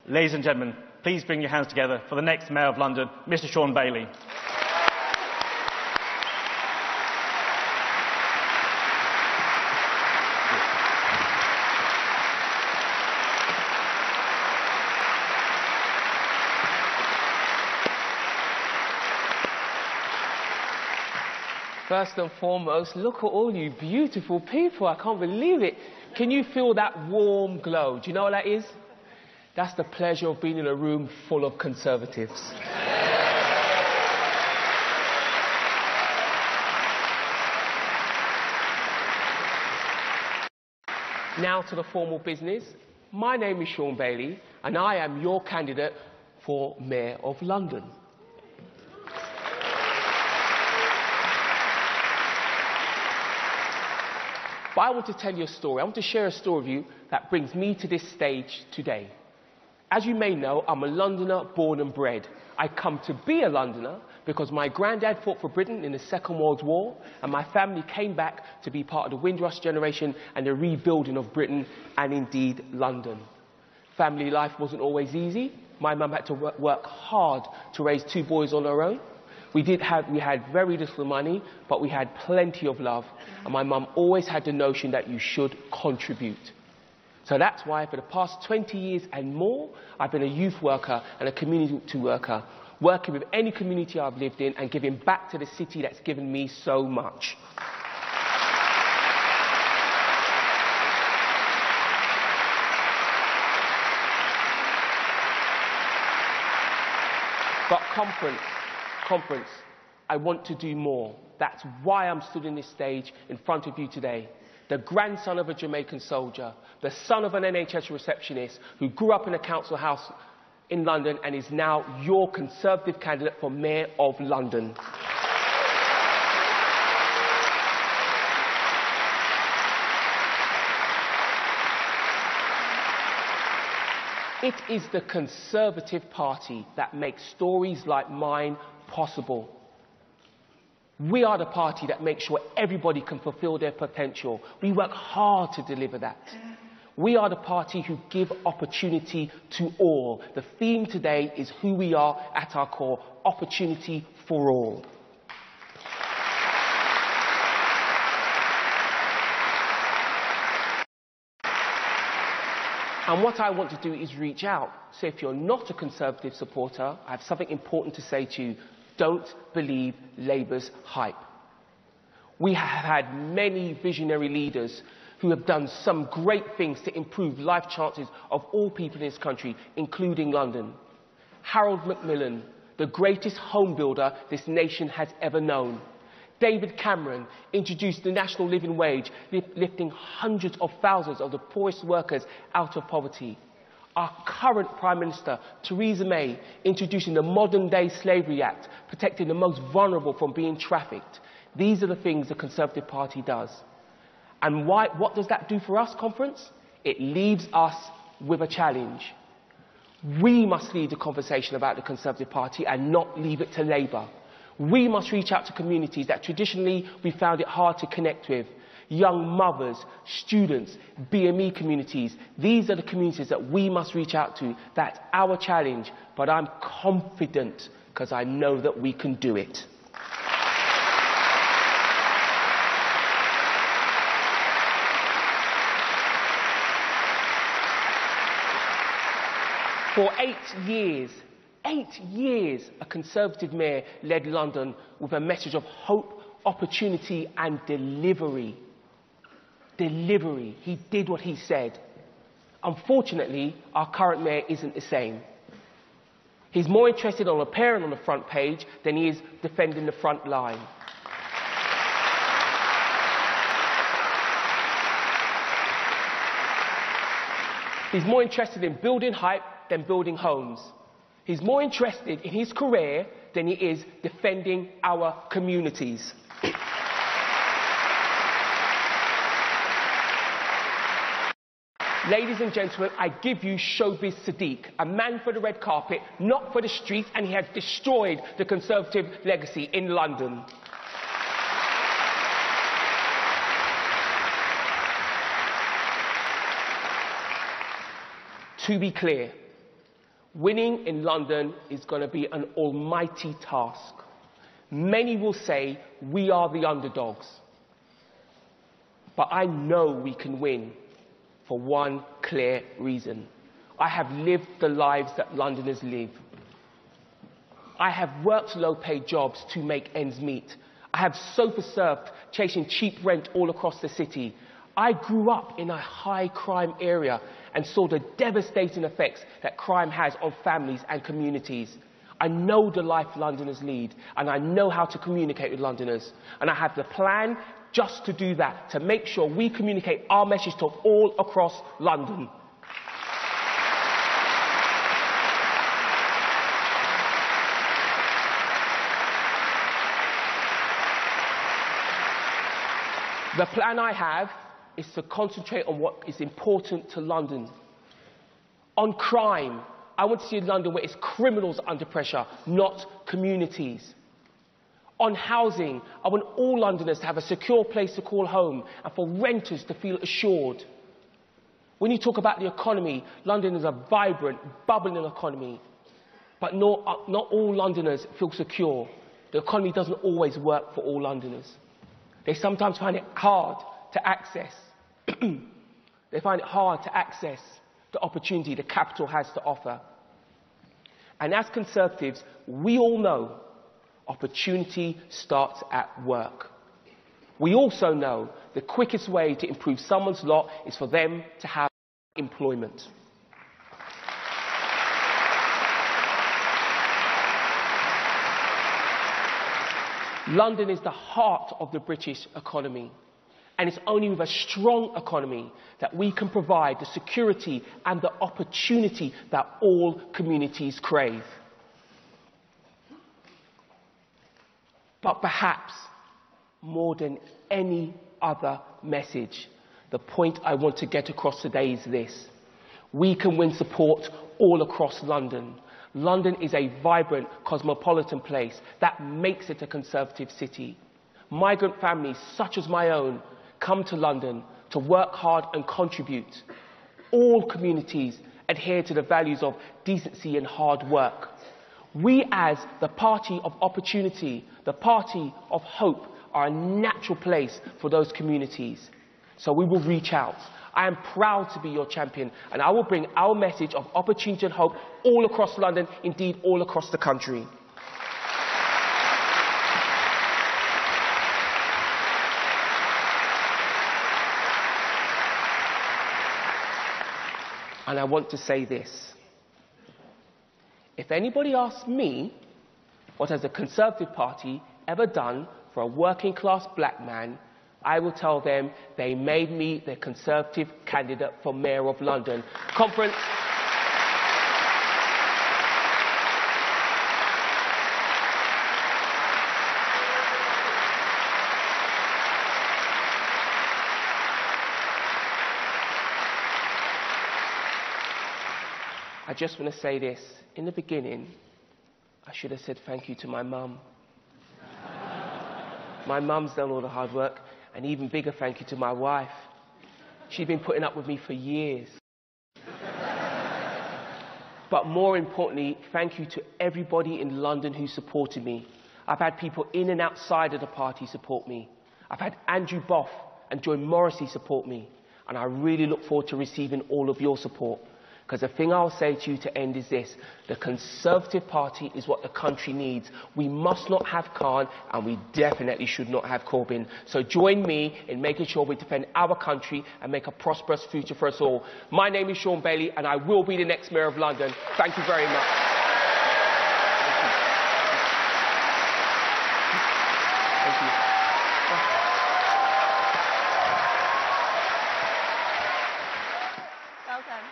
Ladies and gentlemen, please bring your hands together for the next Mayor of London, Mr. Sean Bailey. First and foremost, look at all you beautiful people. I can't believe it. Can you feel that warm glow? Do you know what that is? That's the pleasure of being in a room full of Conservatives. Now to the formal business. My name is Sean Bailey, and I am your candidate for Mayor of London. But I want to tell you a story. I want to share a story with you that brings me to this stage today. As you may know, I'm a Londoner born and bred. I come to be a Londoner because my granddad fought for Britain in the Second World War, and my family came back to be part of the Windrush generation and the rebuilding of Britain and indeed London. Family life wasn't always easy. My mum had to work hard to raise two boys on her own. We had very little money, but we had plenty of love. And my mum always had the notion that you should contribute. So that's why for the past 20 years and more, I've been a youth worker and a community worker, working with any community I've lived in and giving back to the city that's given me so much. But conference, I want to do more. That's why I'm stood in this stage in front of you today. The grandson of a Jamaican soldier, the son of an NHS receptionist who grew up in a council house in London and is now your Conservative candidate for Mayor of London. It is the Conservative Party that makes stories like mine possible. We are the party that makes sure everybody can fulfil their potential. We work hard to deliver that. We are the party who give opportunity to all. The theme today is who we are at our core, opportunity for all. And what I want to do is reach out. So if you're not a Conservative supporter, I have something important to say to you. Don't believe Labour's hype. We have had many visionary leaders who have done some great things to improve life chances of all people in this country, including London. Harold Macmillan, the greatest home builder this nation has ever known. David Cameron introduced the national living wage, lifting hundreds of thousands of the poorest workers out of poverty. Our current Prime Minister, Theresa May, introducing the Modern-Day Slavery Act, protecting the most vulnerable from being trafficked. These are the things the Conservative Party does. And what does that do for us, conference? It leaves us with a challenge. We must lead the conversation about the Conservative Party and not leave it to Labour. We must reach out to communities that traditionally we found it hard to connect with. Young mothers, students, BME communities. These are the communities that we must reach out to. That's our challenge. But I'm confident because I know that we can do it. For 8 years, a Conservative mayor led London with a message of hope, opportunity and delivery. Delivery. He did what he said. Unfortunately, our current mayor isn't the same. He's more interested in appearing on the front page than he is defending the front line. He's more interested in building hype than building homes. He's more interested in his career than he is defending our communities. Ladies and gentlemen, I give you Showbiz Sadiq, a man for the red carpet, not for the streets, and he has destroyed the Conservative legacy in London. To be clear, Winning in London is going to be an almighty task. Many will say we are the underdogs. But I know we can win for one clear reason. I have lived the lives that Londoners live. I have worked low-paid jobs to make ends meet. I have sofa surfed, chasing cheap rent all across the city. I grew up in a high-crime area and saw the devastating effects that crime has on families and communities. I know the life Londoners lead, and I know how to communicate with Londoners. And I have the plan just to do that, to make sure we communicate our message to all across London. The plan I have is to concentrate on what is important to London. On crime, I want to see a London where it's criminals under pressure, not communities. On housing, I want all Londoners to have a secure place to call home and for renters to feel assured. When you talk about the economy, London is a vibrant, bubbling economy. But not all Londoners feel secure. The economy doesn't always work for all Londoners. They sometimes find it hard to access. They find it hard to access the opportunity the capital has to offer. And as Conservatives, we all know opportunity starts at work. We also know the quickest way to improve someone's lot is for them to have employment. London is the heart of the British economy, and it's only with a strong economy that we can provide the security and the opportunity that all communities crave. But perhaps more than any other message, the point I want to get across today is this: we can win support all across London. London is a vibrant, cosmopolitan place that makes it a Conservative city. Migrant families, such as my own, come to London to work hard and contribute. All communities adhere to the values of decency and hard work. We, as the party of opportunity, the party of hope, are a natural place for those communities. So we will reach out. I am proud to be your champion, and I will bring our message of opportunity and hope all across London, indeed all across the country. And I want to say this. If anybody asks me, what has the Conservative Party ever done for a working class black man, I will tell them they made me their Conservative candidate for Mayor of London. Conference. I just want to say this. In the beginning, I should have said thank you to my mum. My mum's done all the hard work. An even bigger thank you to my wife. She's been putting up with me for years. But more importantly, thank you to everybody in London who supported me. I've had people in and outside of the party support me. I've had Andrew Boff and Joy Morrissey support me. And I really look forward to receiving all of your support. Because the thing I'll say to you to end is this: the Conservative Party is what the country needs. We must not have Khan, and we definitely should not have Corbyn. So join me in making sure we defend our country and make a prosperous future for us all. My name is Sean Bailey, and I will be the next Mayor of London. Thank you very much. Thank you. Well done.